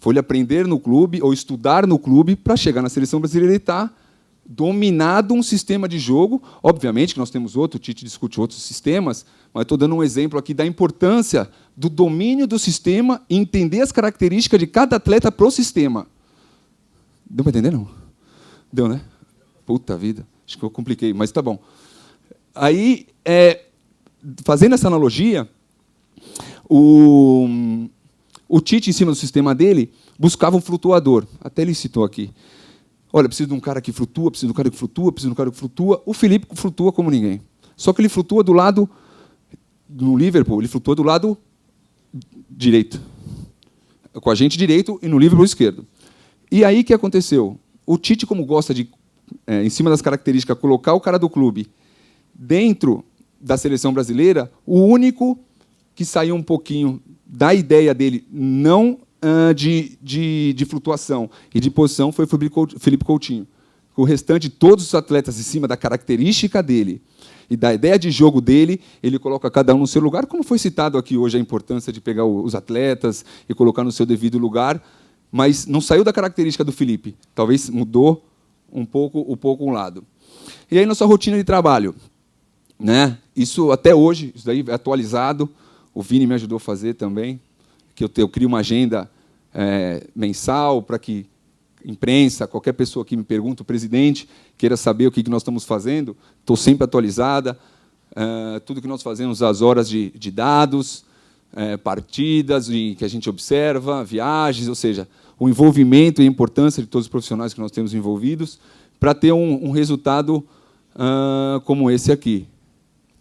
Foi ele aprender no clube ou estudar no clube para chegar na seleção brasileira e estar dominado um sistema de jogo. Obviamente que nós temos outro, o Tite discute outros sistemas, mas estou dando um exemplo aqui da importância do domínio do sistema e entender as características de cada atleta para o sistema. Deu para entender, não? Deu, né? Puta vida, acho que eu compliquei, mas tá bom. Aí, fazendo essa analogia, o Tite, em cima do sistema dele, buscava um flutuador. Até ele citou aqui. Olha, preciso de um cara que flutua, preciso de um cara que flutua, preciso de um cara que flutua. O Felipe flutua como ninguém. Só que ele flutua do lado, no Liverpool, ele flutua do lado direito. Com a gente direito e no Liverpool esquerdo. E aí o que aconteceu? O Tite, como gosta de, em cima das características, colocar o cara do clube dentro da seleção brasileira, o único que saiu um pouquinho da ideia dele, não de flutuação e de posição, foi o Felipe Coutinho. O restante, todos os atletas, em cima da característica dele e da ideia de jogo dele, ele coloca cada um no seu lugar, como foi citado aqui hoje a importância de pegar os atletas e colocar no seu devido lugar, mas não saiu da característica do Felipe. Talvez mudou um pouco um lado. E aí, nossa rotina de trabalho. Né? Isso, até hoje, isso daí é atualizado. O Vini me ajudou a fazer também, que eu crio uma agenda mensal para que imprensa, qualquer pessoa que me pergunta, o presidente, queira saber o que nós estamos fazendo, estou sempre atualizada. Tudo que nós fazemos, as horas de dados, partidas que a gente observa, viagens, ou seja, o envolvimento e a importância de todos os profissionais que nós temos envolvidos para ter um resultado como esse aqui.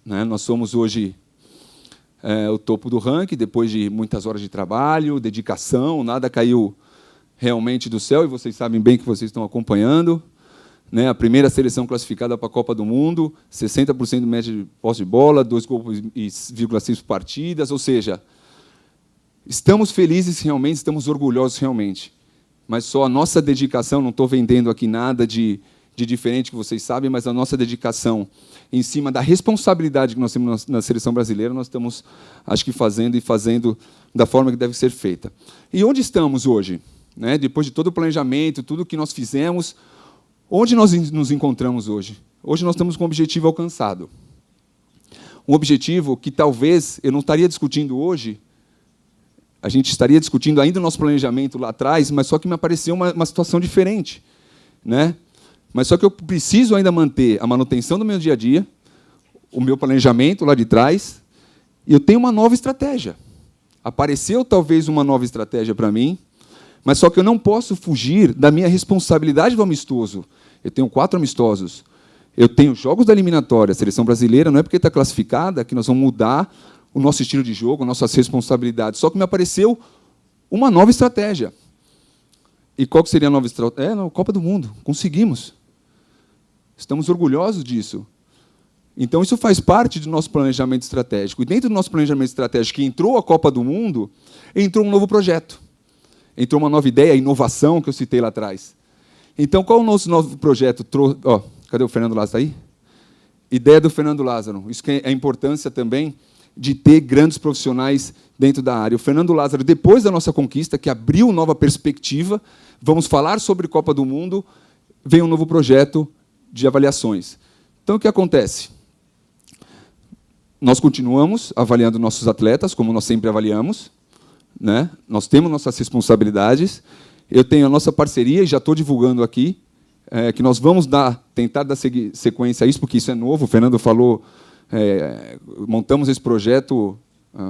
Né? Nós somos hoje o topo do ranking, depois de muitas horas de trabalho, dedicação, nada caiu realmente do céu, e vocês sabem bem que vocês estão acompanhando. Né? A primeira seleção classificada para a Copa do Mundo, 60% de média de posse de bola, 2,6 partidas, ou seja, estamos felizes realmente, estamos orgulhosos realmente. Mas só a nossa dedicação, não estou vendendo aqui nada de diferente que vocês sabem, mas a nossa dedicação em cima da responsabilidade que nós temos na seleção brasileira, nós estamos, acho que, fazendo da forma que deve ser feita. E onde estamos hoje? Né? Depois de todo o planejamento, tudo que nós fizemos, onde nós nos encontramos hoje? Hoje nós estamos com um objetivo alcançado. Um objetivo que talvez eu não estaria discutindo hoje, a gente estaria discutindo ainda o nosso planejamento lá atrás, mas só que me apareceu uma situação diferente. Né? Mas só que eu preciso ainda manter a manutenção do meu dia a dia, o meu planejamento lá de trás, e eu tenho uma nova estratégia. Apareceu talvez uma nova estratégia para mim, mas só que eu não posso fugir da minha responsabilidade do amistoso. Eu tenho 4 amistosos. Eu tenho jogos da eliminatória. A seleção brasileira não é porque está classificada que nós vamos mudar o nosso estilo de jogo, nossas responsabilidades. Só que me apareceu uma nova estratégia. E qual que seria a nova estratégia? A Copa do Mundo. Conseguimos. Estamos orgulhosos disso. Então, isso faz parte do nosso planejamento estratégico. E dentro do nosso planejamento estratégico, que entrou a Copa do Mundo, entrou um novo projeto. Entrou uma nova ideia, a inovação que eu citei lá atrás. Então, qual é o nosso novo projeto? Cadê o Fernando Lázaro? Está aí? Ideia do Fernando Lázaro. Isso que é a importância também de ter grandes profissionais dentro da área. O Fernando Lázaro, depois da nossa conquista, que abriu nova perspectiva, vamos falar sobre Copa do Mundo, vem um novo projeto de avaliações. Então, o que acontece? Nós continuamos avaliando nossos atletas, como nós sempre avaliamos. Né? Nós temos nossas responsabilidades. Eu tenho a nossa parceria, e já estou divulgando aqui, que nós vamos tentar dar sequência a isso, porque isso é novo. O Fernando falou, montamos esse projeto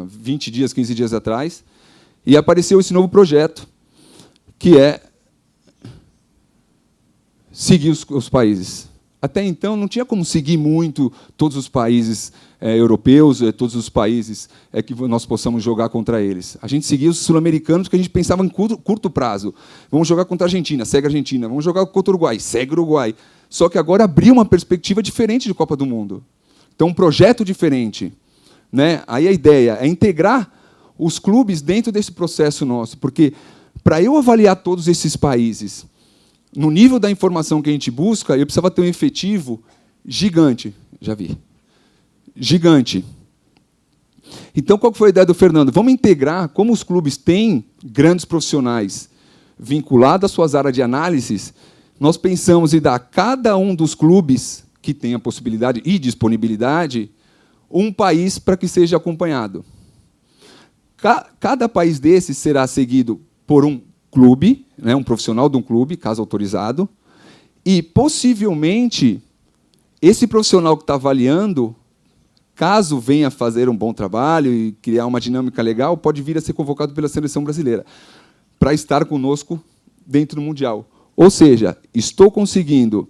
20 dias, 15 dias atrás, e apareceu esse novo projeto, que é seguir os países. Até então, não tinha como seguir muito todos os países europeus, todos os países que nós possamos jogar contra eles. A gente seguia os sul-americanos, porque a gente pensava em curto prazo. Vamos jogar contra a Argentina, segue a Argentina. Vamos jogar contra o Uruguai, segue o Uruguai. Só que agora abriu uma perspectiva diferente de Copa do Mundo. Então, um projeto diferente. Né? Aí a ideia é integrar os clubes dentro desse processo nosso, porque para eu avaliar todos esses países, no nível da informação que a gente busca, eu precisava ter um efetivo gigante. Já vi. Gigante. Então, qual foi a ideia do Fernando? Vamos integrar, como os clubes têm grandes profissionais vinculados às suas áreas de análise, nós pensamos em dar a cada um dos clubes que tem a possibilidade e disponibilidade um país para que seja acompanhado. Cada país desses será seguido por um clube, né, um profissional de um clube, caso autorizado, e, possivelmente, esse profissional que está avaliando, caso venha fazer um bom trabalho e criar uma dinâmica legal, pode vir a ser convocado pela seleção brasileira para estar conosco dentro do Mundial. Ou seja, estou conseguindo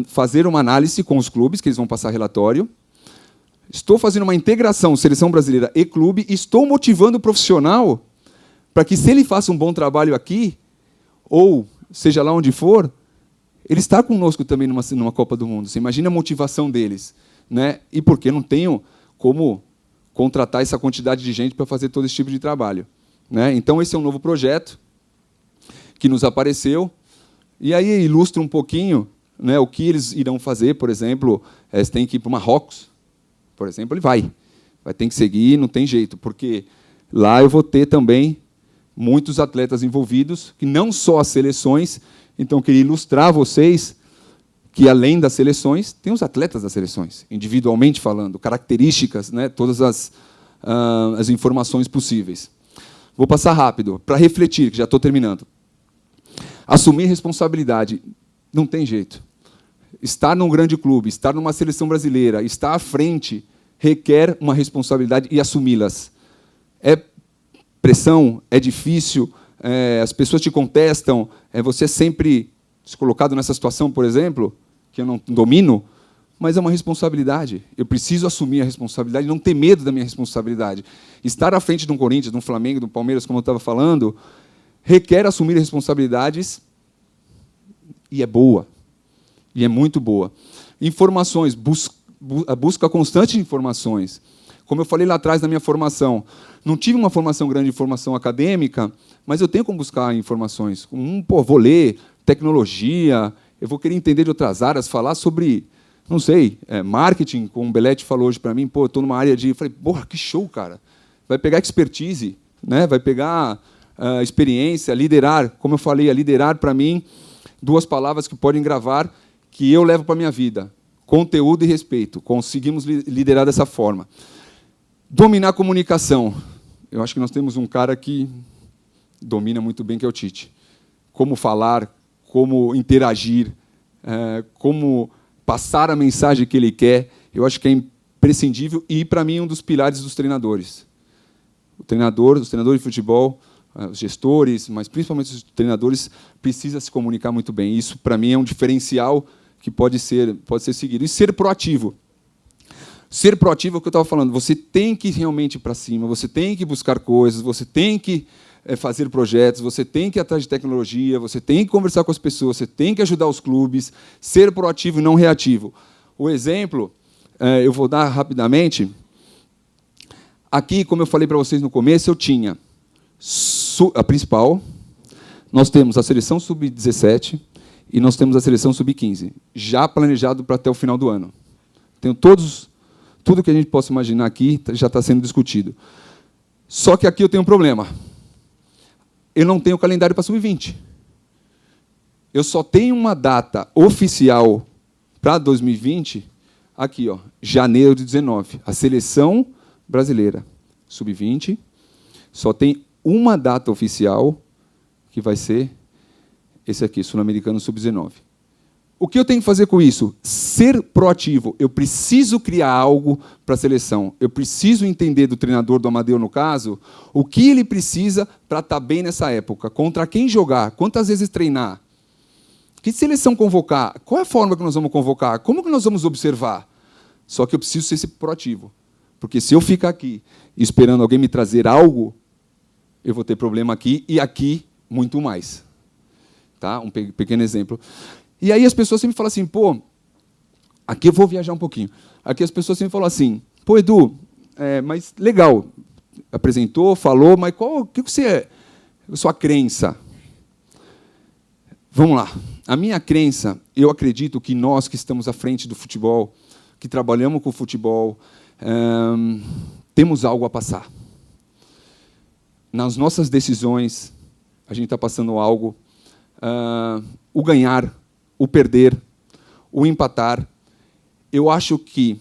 fazer uma análise com os clubes, que eles vão passar relatório, estou fazendo uma integração seleção brasileira e clube, estou motivando o profissional para que, se ele faça um bom trabalho aqui, ou seja lá onde for, ele está conosco também numa Copa do Mundo. Você imagina a motivação deles, né? E porque não tenho como contratar essa quantidade de gente para fazer todo esse tipo de trabalho, né? Então, esse é um novo projeto que nos apareceu, e aí ilustra um pouquinho, né, o que eles irão fazer. Por exemplo, se tem que ir para o Marrocos, por exemplo, ele vai ter que seguir, não tem jeito, porque lá eu vou ter também muitos atletas envolvidos, que não só as seleções. Então, eu queria ilustrar a vocês que, além das seleções, tem os atletas das seleções, individualmente falando, características, né, todas as informações possíveis. Vou passar rápido, para refletir, que já estou terminando. Assumir responsabilidade. Não tem jeito. Estar num grande clube, estar numa seleção brasileira, estar à frente, requer uma responsabilidade e assumi-las. É pressão, é difícil, as pessoas te contestam, você é sempre colocado nessa situação, por exemplo, que eu não domino, mas é uma responsabilidade. Eu preciso assumir a responsabilidade, não ter medo da minha responsabilidade. Estar à frente de um Corinthians, de um Flamengo, de um Palmeiras, como eu estava falando, requer assumir responsabilidades, e é boa, e é muito boa. Informações, a busca constante de informações. Como eu falei lá atrás na minha formação, não tive uma formação grande de formação acadêmica, mas eu tenho como buscar informações. Vou ler tecnologia, eu vou querer entender de outras áreas, falar sobre, não sei, marketing, como o Belletti falou hoje para mim. Eu estou numa área de... Eu falei, porra, que show, cara. Vai pegar expertise, né? Vai pegar experiência, liderar. Como eu falei, liderar, para mim, duas palavras que podem gravar, que eu levo para a minha vida. Conteúdo e respeito. Conseguimos liderar dessa forma. Dominar a comunicação. Eu acho que nós temos um cara que domina muito bem, que é o Tite. Como falar, como interagir, como passar a mensagem que ele quer, eu acho que é imprescindível e, para mim, um dos pilares dos treinadores. Os treinadores de futebol, os gestores, mas principalmente os treinadores, precisam se comunicar muito bem. Isso, para mim, é um diferencial que pode ser seguido. E ser proativo. Ser proativo é o que eu estava falando. Você tem que realmente ir para cima, você tem que buscar coisas, você tem que fazer projetos, você tem que ir atrás de tecnologia, você tem que conversar com as pessoas, você tem que ajudar os clubes, ser proativo e não reativo. O exemplo, eu vou dar rapidamente. Aqui, como eu falei para vocês no começo, eu tinha a principal, nós temos a seleção sub-17 e nós temos a seleção sub-15, já planejado para até o final do ano. Tenho tudo que a gente possa imaginar aqui já está sendo discutido. Só que aqui eu tenho um problema. Eu não tenho calendário para sub-20. Eu só tenho uma data oficial para 2020, aqui, janeiro de 19. A seleção brasileira, sub-20, só tem uma data oficial, que vai ser esse aqui, sul-americano sub-19. O que eu tenho que fazer com isso? Ser proativo. Eu preciso criar algo para a seleção. Eu preciso entender do treinador, do Amadeu, no caso, o que ele precisa para estar bem nessa época. Contra quem jogar? Quantas vezes treinar? Que seleção convocar? Qual é a forma que nós vamos convocar? Como que nós vamos observar? Só que eu preciso ser esse proativo. Porque se eu ficar aqui esperando alguém me trazer algo, eu vou ter problema aqui e aqui muito mais. Tá? Um pequeno exemplo. E aí as pessoas sempre falam assim, pô, aqui eu vou viajar um pouquinho. Aqui as pessoas sempre falam assim, pô, Edu, mas legal, apresentou, falou, mas o que você é? A sua crença? Vamos lá. A minha crença, eu acredito que nós que estamos à frente do futebol, que trabalhamos com o futebol, temos algo a passar. Nas nossas decisões, a gente está passando algo o ganhar, o perder, o empatar. Eu acho que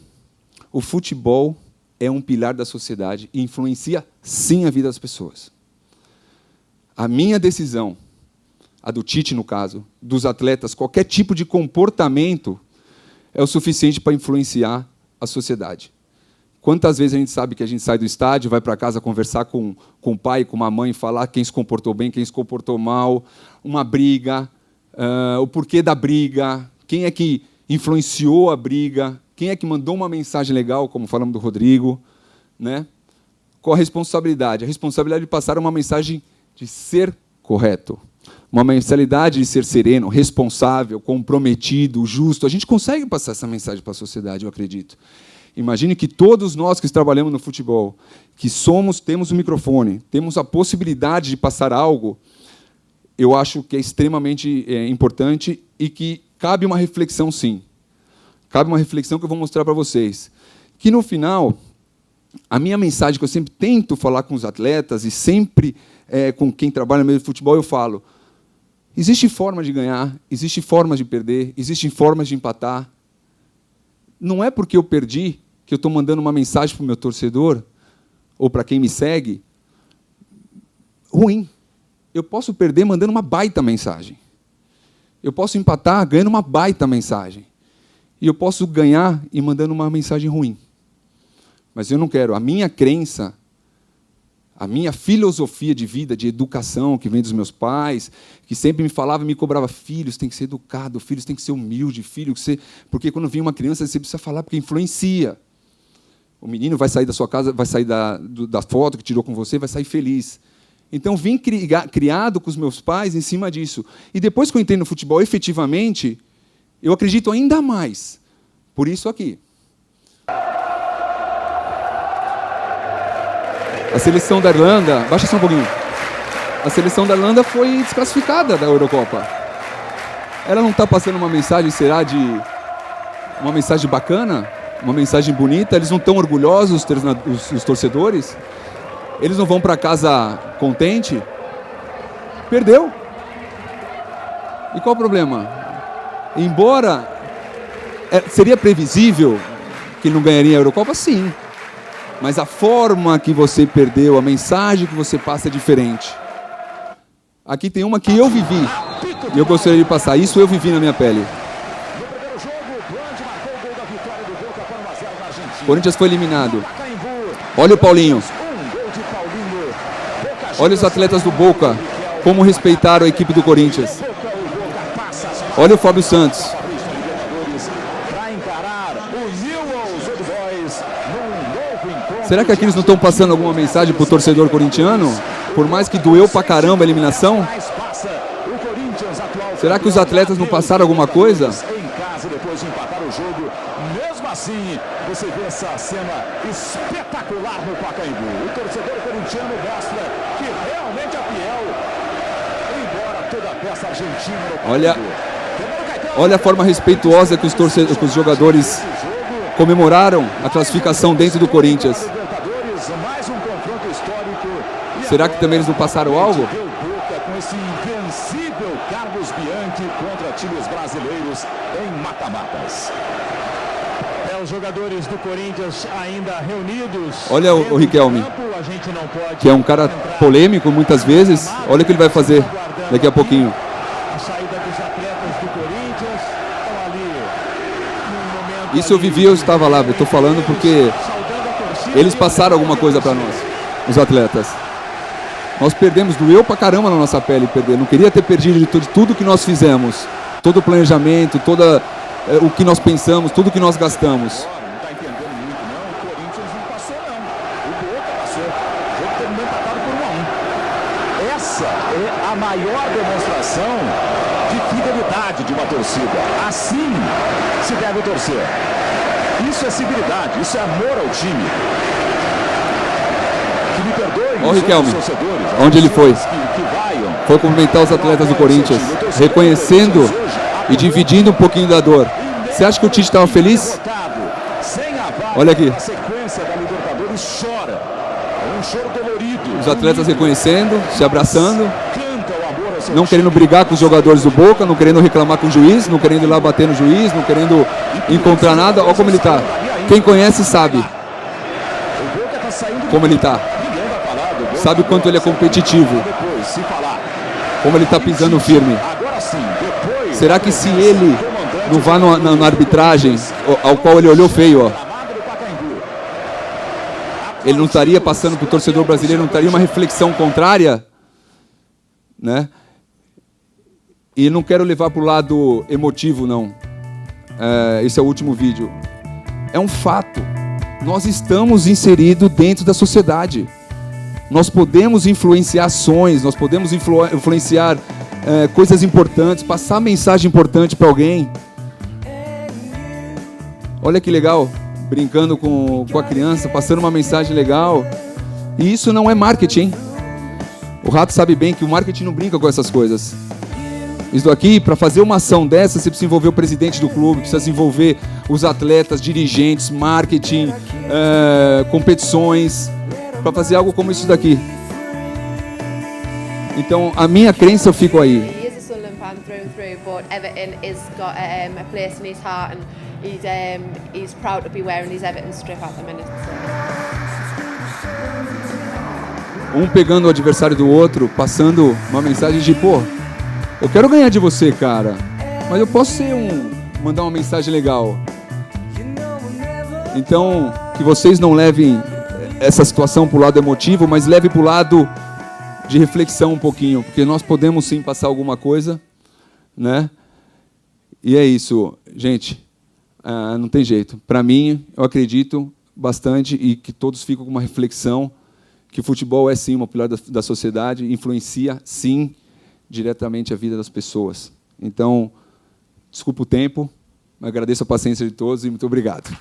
o futebol é um pilar da sociedade e influencia, sim, a vida das pessoas. A minha decisão, a do Tite, no caso, dos atletas, qualquer tipo de comportamento é o suficiente para influenciar a sociedade. Quantas vezes a gente sabe que a gente sai do estádio, vai para casa conversar com o pai, com a mãe, falar quem se comportou bem, quem se comportou mal, uma briga, o porquê da briga, quem é que influenciou a briga, quem é que mandou uma mensagem legal, como falamos do Rodrigo, né? Qual a responsabilidade? A responsabilidade de passar uma mensagem de ser correto, uma mentalidade de ser sereno, responsável, comprometido, justo. A gente consegue passar essa mensagem para a sociedade, eu acredito. Imagine que todos nós que trabalhamos no futebol, que temos um microfone, temos a possibilidade de passar algo, eu acho que é extremamente importante e que cabe uma reflexão, sim. Cabe uma reflexão que eu vou mostrar para vocês. Que, no final, a minha mensagem que eu sempre tento falar com os atletas e sempre com quem trabalha no meio do futebol, eu falo: existe forma de ganhar, existe forma de perder, existem formas de empatar. Não é porque eu perdi que eu estou mandando uma mensagem para o meu torcedor ou para quem me segue ruim. Eu posso perder mandando uma baita mensagem. Eu posso empatar ganhando uma baita mensagem. E eu posso ganhar e mandando uma mensagem ruim. Mas eu não quero. A minha crença, a minha filosofia de vida, de educação, que vem dos meus pais, que sempre me falava e me cobrava: filhos têm que ser educados, filhos têm que ser humildes, porque quando vem uma criança você precisa falar, porque influencia. O menino vai sair da sua casa, vai sair da foto que tirou com você, vai sair feliz. Então, vim criado com os meus pais em cima disso. E depois que eu entrei no futebol, efetivamente, eu acredito ainda mais. Por isso aqui. A seleção da Irlanda... Baixa só um pouquinho. A seleção da Irlanda foi desclassificada da Eurocopa. Ela não está passando uma mensagem, será, uma mensagem bacana? Uma mensagem bonita? Eles não estão orgulhosos, os torcedores? Eles não vão para casa contente? Perdeu. E qual o problema? Embora seria previsível que ele não ganharia a Eurocopa, sim. Mas a forma que você perdeu, a mensagem que você passa é diferente. Aqui tem uma que eu vivi, e eu gostaria de passar. Isso eu vivi na minha pele. O Corinthians foi eliminado. Olha o Paulinho. Olha os atletas do Boca, como respeitaram a equipe do Corinthians. Olha o Fábio Santos. Será que aqui eles não estão passando alguma mensagem para o torcedor corintiano? Por mais que doeu pra caramba a eliminação? Será que os atletas não passaram alguma coisa? Depois de empatar o jogo, mesmo assim, você vê essa cena espetacular no Pacaembu. O torcedor corintiano mostra que realmente é fiel, embora toda a peça argentina. Olha a forma respeituosa que os jogadores comemoraram a classificação dentro do Corinthians. Será que também eles não passaram algo? Com esse invencível Carlos Bianchi contra times brasileiros em mata-matas. Os jogadores do Corinthians ainda reunidos. Olha o Riquelme, que é um cara polêmico muitas vezes. Olha o que ele vai fazer daqui a pouquinho. A saída dos atletas do Corinthians estão ali num momento. Isso eu vivi, eu estava lá. Eu estou falando porque eles passaram alguma coisa para nós, os atletas. Nós perdemos, doeu pra caramba na nossa pele perder. Não queria ter perdido de tudo que nós fizemos. Todo o planejamento, o que nós pensamos, tudo que nós gastamos. Não está entendendo muito, não. O Corinthians não passou, não. O Boca passou. O jogo terminou empatado por 1-1. Essa é a maior demonstração de fidelidade de uma torcida. Assim se deve torcer. Isso é civilidade, isso é amor ao time. Olha o Riquelme, onde ele foi? Foi cumprimentar os atletas do Corinthians, reconhecendo e dividindo um pouquinho da dor. Você acha que o Tite estava feliz? Olha aqui. Os atletas reconhecendo, se abraçando. não querendo brigar com os jogadores do Boca, não querendo reclamar com o juiz, não querendo ir lá bater no juiz, não querendo encontrar nada. Olha como ele está. Quem conhece sabe como ele está. Sabe o quanto ele é competitivo. Como ele está pisando firme. Será que se ele não vá na arbitragem, ao qual ele olhou feio, ó, ele não estaria passando para o torcedor brasileiro, não estaria uma reflexão contrária? Né? E não quero levar para o lado emotivo, não. Esse é o último vídeo. É um fato. Nós estamos inseridos dentro da sociedade. Nós podemos influenciar ações, nós podemos influenciar coisas importantes, passar mensagem importante para alguém. Olha que legal, brincando com a criança, passando uma mensagem legal. E isso não é marketing. O Rato sabe bem que o marketing não brinca com essas coisas. Isso aqui, para fazer uma ação dessa, você precisa envolver o presidente do clube, precisa envolver os atletas, dirigentes, marketing, competições, para fazer algo como isso daqui. Então, a minha crença, eu fico aí. He is a Sunderland fan through and through, but Everton has got a place in his heart, and he's proud to be wearing his Everton strip at the minute. Um pegando o adversário do outro, passando uma mensagem de, pô, eu quero ganhar de você, cara, mas eu posso mandar uma mensagem legal. Então, que vocês não levem essa situação para o lado emotivo, mas levem para o lado de reflexão um pouquinho, porque nós podemos sim passar alguma coisa, né? E é isso, gente, não tem jeito. Para mim, eu acredito bastante e que todos ficam com uma reflexão que o futebol é sim uma pilar da sociedade, influencia sim diretamente a vida das pessoas. Então, desculpa o tempo, agradeço a paciência de todos e muito obrigado.